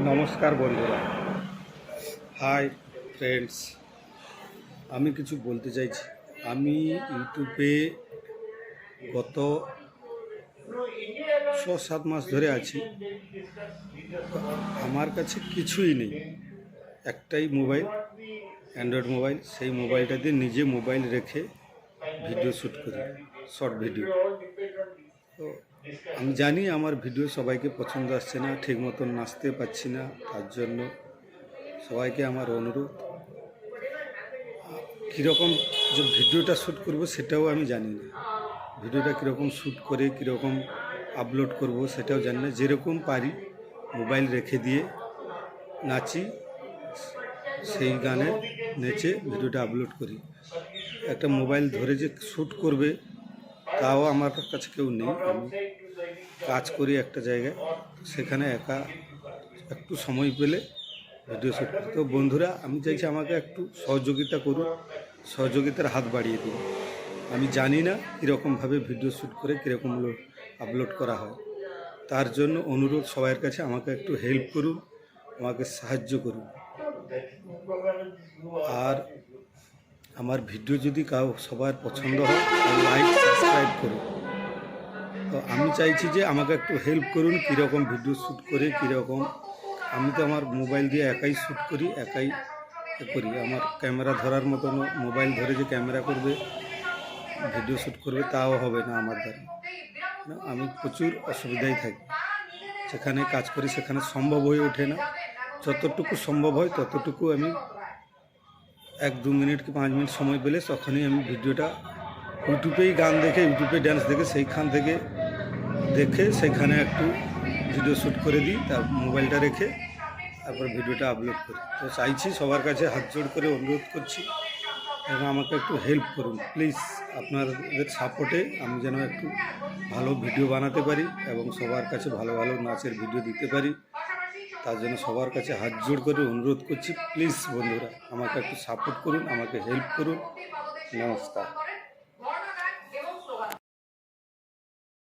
নমস্কার বন্ধুরা। Hi friends, আমি কিছু বলতে চাইছি। আমি ইউটিউবে গত 6-7 মাস ধরে আছি। আমার কাছে কিছুই নেই, একটাই মোবাইল, অ্যান্ড্রয়েড মোবাইল। সেই মোবাইলটা দিয়ে নিজে মোবাইল রেখে ভিডিও শ্যুট করি, শর্ট ভিডিও। তো আমি জানি আমার ভিডিও সবাইকে পছন্দ আসছে না, ঠিক মতন নাচতে পারছি না। তার জন্য সবাইকে আমার অনুরোধ, কীরকম যে ভিডিওটা শ্যুট করব সেটাও আমি জানি না। ভিডিওটা কীরকম শ্যুট করে কীরকম আপলোড করব সেটাও জানি না। যেরকম পারি মোবাইল রেখে দিয়ে নাচি, সেই গানে নেচে ভিডিওটা আপলোড করি। একটা মোবাইল ধরে যে শ্যুট করবে তাও আমার কাছে কেউ নেই। আমি কাজ করি একটা জায়গায়, সেখানে একা একটু সময় পেলে ভিডিও শ্যুট করি। তো বন্ধুরা, আমি চাইছি আমাকে একটু সহযোগিতা করুন, সহযোগিতার হাত বাড়িয়ে দিন। আমি জানি না কীরকমভাবে ভিডিও শ্যুট করে কীরকম আপলোড করা হয়। তার জন্য অনুরোধ সবার কাছে, আমাকে একটু হেল্প করুন, আমাকে সাহায্য করুন। আর আমার ভিডিও যদি সবার পছন্দ হয় লাইক সাবস্ক্রাইব করুন। তো আমি চাইছি যে আমাকে একটু হেল্প করুন, কীরকম ভিডিও শ্যুট করে কীরকম। আমি তো আমার মোবাইল দিয়ে একাই শ্যুট করি, একাই করি। আমার ক্যামেরা ধরার মতন মোবাইল ধরে যে ক্যামেরা করবে, ভিডিও শ্যুট করবে, তাও হবে না আমার দ্বারা। আমি প্রচুর অসুবিধায় থাকি, যেখানে কাজ করি সেখানে সম্ভব হয়ে ওঠে না। যতটুকু সম্ভব হয় ততটুকু আমি 1-2 মিনিট কি 5 মিনিট সময় পেলে তখনই আমি ভিডিওটা ইউটিউবেই গান দেখে, ইউটিউবে ড্যান্স দেখে, সেইখান থেকে দেখে সেখানে একটু ভিডিও শ্যুট করে দিই, তার মোবাইলটা রেখে তারপর ভিডিওটা আপলোড করি। তো চাইছি সবার কাছে হাত জোড় করে অনুরোধ করছি, এবং আমাকে একটু হেল্প করুন প্লিজ। আপনাদের সাপোর্টে আমি যেন একটু ভালো ভিডিও বানাতে পারি এবং সবার কাছে ভালো ভালো নাচের ভিডিও দিতে পারি। তার জন্য সবার কাছে হাত জোড় করে অনুরোধ করছি, প্লিজ বন্ধুরা আমাকে একটু সাপোর্ট করুন, আমাকে হেল্প করুন। নমস্কার।